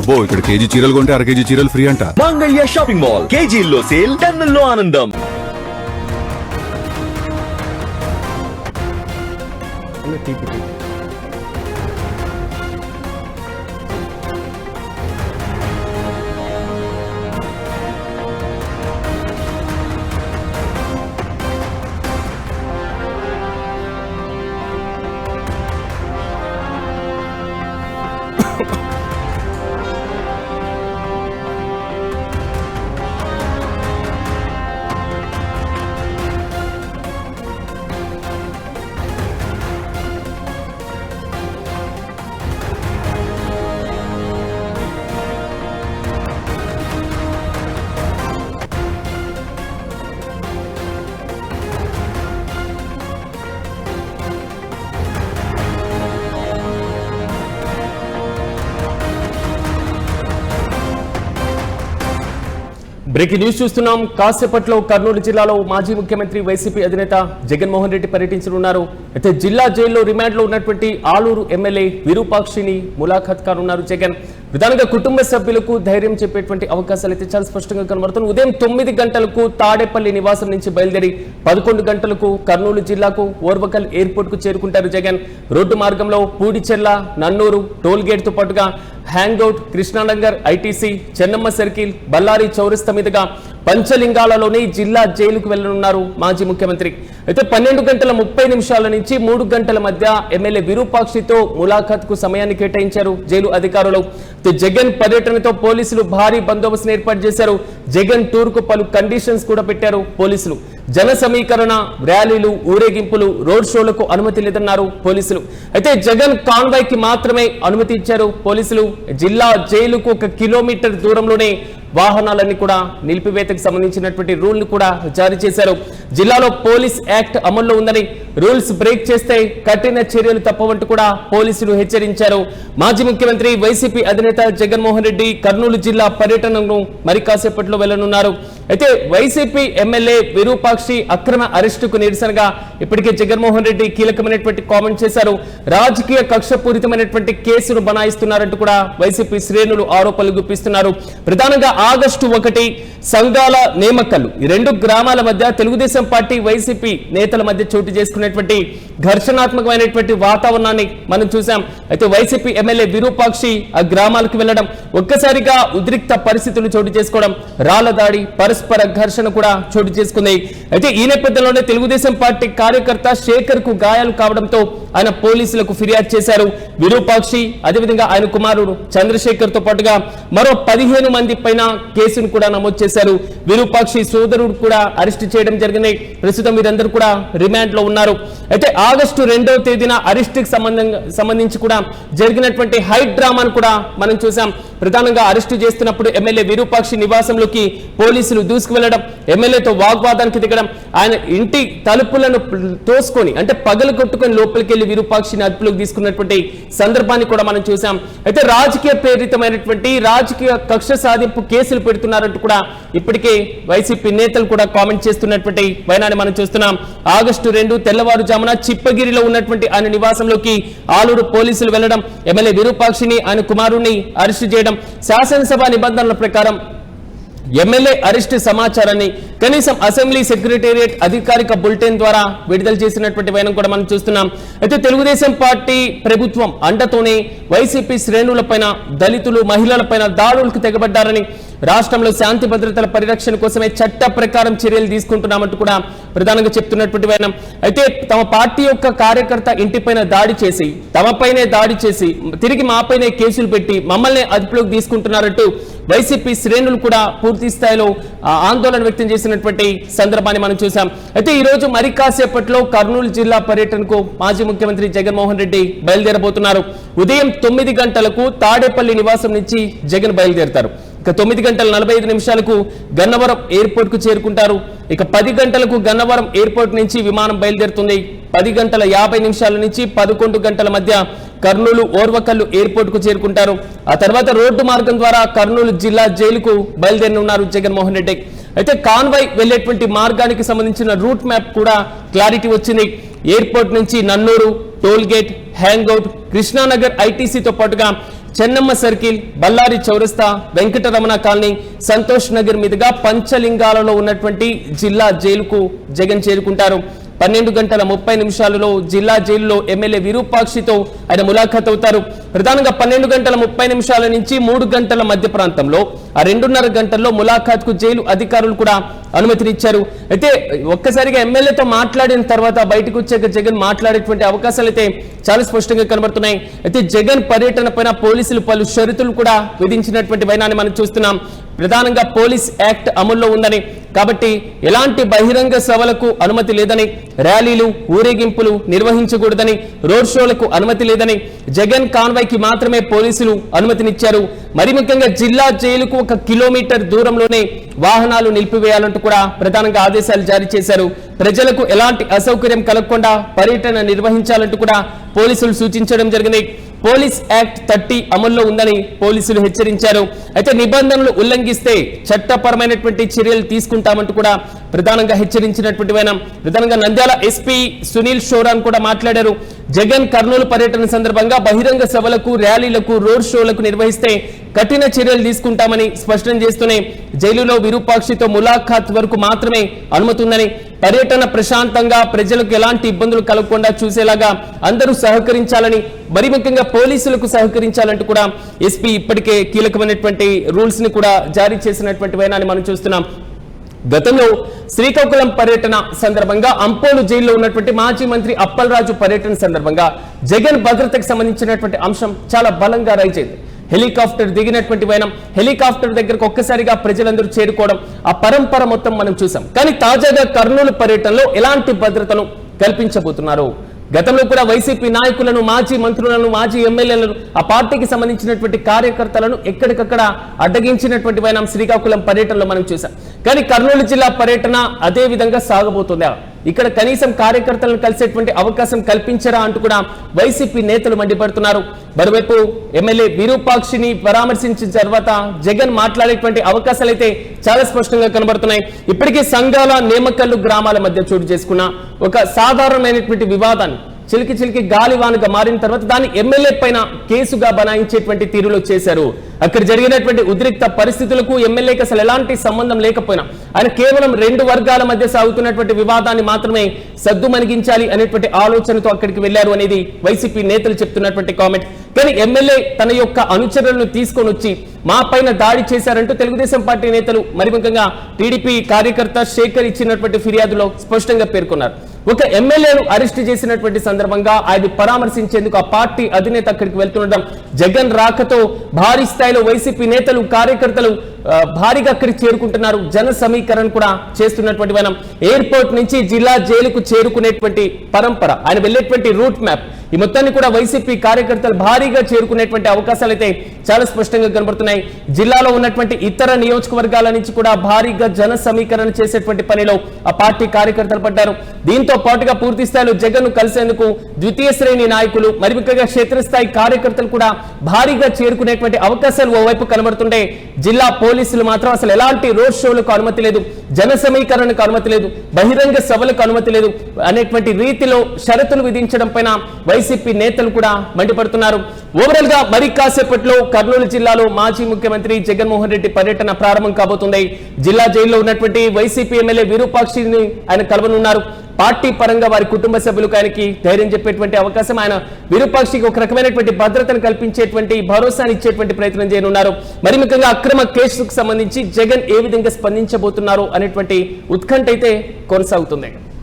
అబ్బో ఇక్కడ కేజీ చీరలు కొంటే అర కేజీ చీరలు ఫ్రీ అంట. మంగళ్య షాపింగ్ మాల్ కేజీల్లో సేల్, టన్నుల్లో ఆనందం. బ్రేకింగ్ న్యూస్ చూస్తున్నాం. కాసేపట్లో కర్నూలు జిల్లాలో మాజీ ముఖ్యమంత్రి వైసీపీ అధినేత జగన్మోహన్ రెడ్డి పర్యటించనున్నారు. అయితే జిల్లా జైల్లో రిమాండ్లో ఉన్నటువంటి ఆలూరు ఎమ్మెల్యే విరూపాక్షిని ములాఖాత్ కానున్నారు జగన్. ప్రధానంగా కుటుంబ సభ్యులకు ధైర్యం చెప్పేటువంటి అవకాశాలు అయితే చాలా స్పష్టంగా కనబడుతున్నాయి. ఉదయం 9 గంటలకు తాడేపల్లి నివాసం నుంచి బయలుదేరి 11 గంటలకు కర్నూలు జిల్లాకు ఓర్వకల్ ఎయిర్పోర్ట్ కు చేరుకుంటారు జగన్. రోడ్డు మార్గంలో పూడిచెర్ల, నన్నూరు టోల్ గేట్ తో పాటుగా hangout, Krishna Nagar ITC, Chennamma circle, Ballari చౌరస్తా మీదుగా పంచలింగాలలోని జిల్లా జైలుకు వెళ్లనున్నారు మాజీ ముఖ్యమంత్రి. అయితే 12:30 నుంచి 3 గంటల మధ్య ఎమ్మెల్యే విరూపాక్షితో ములాఖాత్ కు సమయాన్ని కేటాయించారు జైలు అధికారులు. జగన్ పర్యటనతో పోలీసులు భారీ బందోబస్తును ఏర్పాటు చేశారు. జగన్ టూర్ కు పలు కండిషన్స్ కూడా పెట్టారు పోలీసులు. జన సమీకరణ, ర్యాలీలు, ఊరేగింపులు, రోడ్ షోలకు అనుమతి లేదన్నారు పోలీసులు. అయితే జగన్ కాన్వాయ్ కి మాత్రమే అనుమతి ఇచ్చారు పోలీసులు. జిల్లా జైలుకు 1 కిలోమీటర్ దూరంలోనే వాహనాలన్నీ కూడా నిలిపివేతకు సంబంధించినటువంటి రూల్ ను కూడా జారీ చేశారు. జిల్లాలో పోలీస్ యాక్ట్ అమల్లో ఉందని, రూల్స్ బ్రేక్ చేస్తే కఠిన చర్యలు తప్పవంటూ కూడా పోలీసులు హెచ్చరించారు. మాజీ ముఖ్యమంత్రి వైసీపీ అధినేత జగన్మోహన్ రెడ్డి కర్నూలు జిల్లా పర్యటనను మరి కాసేపట్లో వెళ్లనున్నారు. అయితే వైసీపీ ఎమ్మెల్యే విరూపాక్షి అక్రమ అరెస్టుకు నిరసనగా ఇప్పటికే జగన్మోహన్ రెడ్డి కీలకమైనటువంటి కామెంట్ చేశారు. రాజకీయ కక్షపూరితమైనటువంటి కేసును బనాయిస్తున్నారంటూ కూడా వైసీపీ శ్రేణులు ఆరోపణలు గుప్పిస్తున్నారు. ప్రధానంగా ఆగస్టు 1 సంఘాల నేమకలు, ఈ 2 గ్రామాల మధ్య తెలుగుదేశం పార్టీ వైసీపీ నేతల మధ్య చోటు చేసుకున్నటువంటి ఘర్షణాత్మకమైనటువంటి వాతావరణాన్ని మనం చూసాం. అయితే వైసీపీ ఎమ్మెల్యే విరూపాక్షి ఆ గ్రామాలకు వెళ్లడం, ఒక్కసారిగా ఉద్రిక్త పరిస్థితులు చోటు చేసుకోవడం, రాళ్ల దాడి, పరస్పర ఘర్షణ కూడా చోటు చేసుకుంది. అయితే ఈ నేపథ్యంలోనే తెలుగుదేశం పార్టీ కార్యకర్త శేఖర్ కు గాయాలు కావడంతో ఆయన పోలీసులకు ఫిర్యాదు చేశారు. విరూపాక్షి, అదేవిధంగా ఆయన కుమారుడు చంద్రశేఖర్ తో పాటుగా మరో 15 మంది పైన కేసును కూడా నమోదు చేశారు. విరూపాక్షి సోదరుడు కూడా అరెస్ట్ చేయడం జరిగింది. ప్రస్తుతం వీరందరూ కూడా రిమాండ్ లో ఉన్నారు. అయితే ఆగస్టు 2వ తేదీన అరెస్ట్ కి సంబంధించి కూడా జరిగినటువంటి హైట్ డ్రామాను కూడా మనం చూసాం. ప్రధానంగా అరెస్టు చేస్తున్నప్పుడు ఎమ్మెల్యే విరూపాక్షి నివాసంలోకి పోలీసులు దూసుకు వెళ్లడం, ఎమ్మెల్యేతో వాగ్వాదానికి దిగడం, ఆయన ఇంటి తలుపులను తోసుకొని అంటే పగలు కొట్టుకొని లోపలికి వెళ్లి విరూపాక్షిని అదుపులోకి తీసుకున్నటువంటి సందర్భాన్ని కూడా మనం చూసాం. అయితే రాజకీయ ప్రేరితమైనటువంటి రాజకీయ కక్ష సాధింపు కేసులు పెడుతున్నారంటూ కూడా ఇప్పటికే వైసీపీ నేతలు కూడా కామెంట్ చేస్తున్నటువంటి వైనాన్ని మనం చూస్తున్నాం. ఆగస్టు 2 తెల్లవారుజామున చిప్పగిరిలో ఉన్నటువంటి ఆయన నివాసంలోకి ఆలూరు పోలీసులు వెళ్లడం, ఎమ్మెల్యే విరూపాక్షిని ఆయన కుమారుణ్ణి అరెస్టు చేయడం, శాసనసభ నిబంధనల ప్రకారం ఎమ్మెల్యే అరెస్టు సమాచారాన్ని కనీసం అసెంబ్లీ సెక్రటేరియట్ అధికారిక బులెటిన్ ద్వారా విడుదల చేసినటువంటి వైనం కూడా మనం చూస్తున్నాం. అయితే తెలుగుదేశం పార్టీ ప్రభుత్వం అండతోనే వైసీపీ శ్రేణులపైన, దళితులు, మహిళలపైన దాడులకు తెగబడ్డారని, రాష్ట్రంలో శాంతి భద్రతల పరిరక్షణ కోసమే చట్ట ప్రకారం చర్యలు తీసుకుంటున్నామంటూ కూడా ప్రధానంగా చెప్తున్నటువంటి వైనం. అయితే తమ పార్టీ యొక్క కార్యకర్త ఇంటిపైన దాడి చేసి, తమపైనే దాడి చేసి, తిరిగి మాపైనే కేసులు పెట్టి మమ్మల్ని అదుపులోకి తీసుకుంటున్నారంటూ వైసీపీ శ్రేణులు కూడా పూర్తి స్థాయిలో ఆందోళన వ్యక్తం చేసినటువంటి సందర్భాన్ని మనం చూసాం. అయితే ఈ రోజు మరి కాసేపట్లో కర్నూలు జిల్లా పర్యటనకు మాజీ ముఖ్యమంత్రి జగన్మోహన్ రెడ్డి బయలుదేరబోతున్నారు. ఉదయం 9 గంటలకు తాడేపల్లి నివాసం నుంచి జగన్ బయలుదేరతారు. ఇక 9:45 గన్నవరం ఎయిర్పోర్ట్ కు చేరుకుంటారు. ఇక 10 గంటలకు గన్నవరం ఎయిర్పోర్ట్ నుంచి విమానం బయలుదేరుతుంది. 10:50 నుంచి 11 గంటల మధ్య కర్నూలు ఓర్వకల్లు ఎయిర్పోర్ట్ కు చేరుకుంటారు. ఆ తర్వాత రోడ్డు మార్గం ద్వారా కర్నూలు జిల్లా జైలుకు బయలుదేరనున్నారు జగన్మోహన్ రెడ్డి. అయితే కాన్వాయ్ వెళ్లేటువంటి మార్గానికి సంబంధించిన రూట్ మ్యాప్ కూడా క్లారిటీ వచ్చింది. ఎయిర్పోర్ట్ నుంచి నన్నూరు, టోల్ గేట్, హ్యాంగ్అవుట్, కృష్ణానగర్ ఐటీసీతో పాటుగా చెన్నమ్మ సర్కిల్, బళ్ళారి చౌరస్తా, వెంకటరమణ కాలనీ, సంతోష్ నగర్ మీదుగా పంచలింగాలలో ఉన్నటువంటి జిల్లా జైలుకు జగన్ చేరుకుంటారు. 12:30 జిల్లా జైలులో ఎమ్మెల్యే విరూపాక్షితో ఆయన ములాఖాత్ అవుతారు. ప్రధానంగా 12:30 నుంచి 3 గంటల మధ్య ప్రాంతంలో ఆ 2.5 గంటల్లో ములాఖాత్ కు జైలు అధికారులు కూడా అనుమతినిచ్చారు. అయితే ఒక్కసారిగా ఎమ్మెల్యేతో మాట్లాడిన తర్వాత బయటకు వచ్చాక జగన్ మాట్లాడేటువంటి అవకాశాలు అయితే చాలా స్పష్టంగా కనబడుతున్నాయి. అయితే జగన్ పర్యటన పైన పోలీసులు పలు షరతులు కూడా విధించినటువంటి వైనాన్ని మనం చూస్తున్నాం. ప్రధానంగా పోలీస్ యాక్ట్ అమల్లో ఉందని, కాబట్టి ఎలాంటి బహిరంగ సభలకు అనుమతి లేదని, ర్యాలీలు, ఊరేగింపులు నిర్వహించకూడదని, రోడ్ షోలకు అనుమతి లేదని, జగన్ కాన్వాయ్కి మాత్రమే పోలీసులు అనుమతినిచ్చారు. మరి ముఖ్యంగా జిల్లా జైలుకు 1 కిలోమీటర్ దూరంలోనే వాహనాలు నిలిపివేయాలంటూ కూడా ప్రధానంగా ఆదేశాలు జారీ చేశారు. ప్రజలకు ఎలాంటి అసౌకర్యం కలగకుండా పర్యటన నిర్వహించాలంటూ కూడా పోలీసులు సూచించడం జరిగింది. పోలీస్ యాక్ట్ 30 అమల్లో ఉందని పోలీసులు హెచ్చరించారు. అయితే నిబంధనలు ఉల్లంఘిస్తే చట్టపరమైనటువంటి చర్యలు తీసుకుంటామంటూ కూడా ప్రధానంగా హెచ్చరించినటువంటి వైనం. ప్రధానంగా నంద్యాల ఎస్పీ సునీల్ షోరాన్ కూడా మాట్లాడారు. జగన్ కర్నూలు పర్యటన సందర్భంగా బహిరంగ సభలకు, ర్యాలీలకు, రోడ్ షోలకు నిర్వహిస్తే కఠిన చర్యలు తీసుకుంటామని స్పష్టం చేస్తూనే జైలులో విరూపాక్షితో ములాఖాత్ వరకు మాత్రమే అనుమతి ఉందని, పర్యటన ప్రశాంతంగా ప్రజలకు ఎలాంటి ఇబ్బందులు కలగకుండా చూసేలాగా అందరూ సహకరించాలని, మరి ముఖ్యంగా పోలీసులకు సహకరించాలంటూ కూడా ఎస్పీ ఇప్పటికే కీలకమైనటువంటి రూల్స్ ని కూడా జారీ చేసినటువంటి వైనాన్ని మనం చూస్తున్నాం. గతంలో శ్రీకాకుళం పర్యటన సందర్భంగా అంపోలు జైల్లో ఉన్నటువంటి మాజీ మంత్రి అప్పలరాజు పర్యటన సందర్భంగా జగన్ భద్రతకు సంబంధించినటువంటి అంశం చాలా బలంగా రైజ్ అయింది. హెలికాప్టర్ దిగినటువంటి వైనం, హెలికాప్టర్ దగ్గరకు ఒక్కసారిగా ప్రజలందరూ చేరుకోవడం, ఆ పరంపర మొత్తం మనం చూసాం. కానీ తాజాగా కర్నూలు పర్యటనలో ఎలాంటి భద్రతను కల్పించబోతున్నారు? గతంలో కూడా వైసీపీ నాయకులను, మాజీ మంత్రులను, మాజీ ఎమ్మెల్యేలను, ఆ పార్టీకి సంబంధించినటువంటి కార్యకర్తలను ఎక్కడికక్కడ అడ్డగించినటువంటి వైనం శ్రీకాకుళం పర్యటనలో మనం చూసాం. కానీ కర్నూలు జిల్లా పర్యటన అదే విధంగా సాగబోతుందా? ఇక్కడ కనీసం కార్యకర్తలను కలిసేటువంటి అవకాశం కల్పించరా అంటూ కూడా వైసీపీ నేతలు మండిపడుతున్నారు. మరోవైపు ఎమ్మెల్యే విరూపాక్షిని పరామర్శించిన తర్వాత జగన్ మాట్లాడేటువంటి అవకాశాలు అయితే చాలా స్పష్టంగా కనబడుతున్నాయి. ఇప్పటికీ సంఘాల, నేమకల్లు గ్రామాల మధ్య చోటు చేసుకున్న ఒక సాధారణమైనటువంటి వివాదాన్ని చిలికి గాలివానుగా మారిన తర్వాత దాన్ని ఎమ్మెల్యే పైన కేసుగా బనాయించేటువంటి తీరులో చేశారు. అక్కడ జరిగినటువంటి ఉద్రిక్త పరిస్థితులకు ఎమ్మెల్యేకి అసలు ఎలాంటి సంబంధం లేకపోయినా ఆయన కేవలం 2 వర్గాల మధ్య సాగుతున్నటువంటి వివాదాన్ని మాత్రమే సద్దుమణిగించాలి అనేటువంటి ఆలోచనతో అక్కడికి వెళ్లారు అనేది వైసీపీ నేతలు చెప్తున్నటువంటి కామెంట్. కానీ ఎమ్మెల్యే తన యొక్క అనుచరులను తీసుకొని వచ్చి మా పైన దాడి చేశారంటూ తెలుగుదేశం పార్టీ నేతలు, మరి ముఖ్యంగా టీడీపీ కార్యకర్త శేఖర్ ఇచ్చినటువంటి ఫిర్యాదులో స్పష్టంగా పేర్కొన్నారు. ఒక ఎమ్మెల్యేను అరెస్ట్ చేసినటువంటి సందర్భంగా ఆయన పరామర్శించేందుకు ఆ పార్టీ అధినేత అక్కడికి వెళ్తుండడం, జగన్ రాకతో భారీ స్థాయిలో వైసీపీ నేతలు, కార్యకర్తలు భారీగా అక్కడికి చేరుకుంటున్నారు. జన సమీకరణ కూడా చేస్తున్నటువంటి మనం ఎయిర్పోర్ట్ నుంచి జిల్లా జైలుకు చేరుకునేటువంటి పరంపర, ఆయన వెళ్ళేటువంటి రూట్ మ్యాప్, ఈ మొత్తాన్ని కూడా వైసీపీ కార్యకర్తలు భారీగా చేరుకునేటువంటి అవకాశాలు అయితే చాలా స్పష్టంగా కనబడుతున్నాయి. జిల్లాలో ఉన్నటువంటి ఇతర నియోజకవర్గాల నుంచి కూడా భారీగా జన సమీకరణ చేసేటువంటి పనిలో ఆ పార్టీ కార్యకర్తలు పడ్డారు. దీంతో పాటుగా పూర్తి స్థాయిలో జగన్ ను కలిసేందుకు ద్వితీయ శ్రేణి నాయకులు, మరి ముఖ్యంగా క్షేత్రస్థాయి కార్యకర్తలు కూడా భారీగా చేరుకునేటువంటి అవకాశాలు ఓవైపు కనబడుతుంటే, జిల్లా పోలీసులు మాత్రం అసలు ఎలాంటి రోడ్ షోలకు అనుమతి లేదు, జన సమీకరణకు అనుమతి లేదు, బహిరంగ సభలకు అనుమతి లేదు అనేటువంటి రీతిలో షరతులు విధించడం పైన వైసీపీ నేతలు కూడా మండిపడుతున్నారు. ఓవరాల్ గా మరి కాసేపట్లో కర్నూలు జిల్లాలో మాజీ ముఖ్యమంత్రి జగన్మోహన్ రెడ్డి పర్యటన ప్రారంభం కాబోతుంది. జిల్లా జైల్లో ఉన్నటువంటి వైసీపీ ఎమ్మెల్యే విరూపాక్షిని ఆయన కలవనున్నారు. పార్టీ పరంగా వారి కుటుంబ సభ్యులకు ఆయనకి ధైర్యం చెప్పేటువంటి అవకాశం, ఆయన విరూపాక్షికి ఒక రకమైనటువంటి భద్రతను కల్పించేటువంటి, భరోసాని ఇచ్చేటువంటి ప్రయత్నం చేయనున్నారు. మరి ముఖ్యంగా అక్రమ కేసుకు సంబంధించి జగన్ ఏ విధంగా స్పందించబోతున్నారు అనేటువంటి ఉత్కంఠ అయితే కొనసాగుతుంది.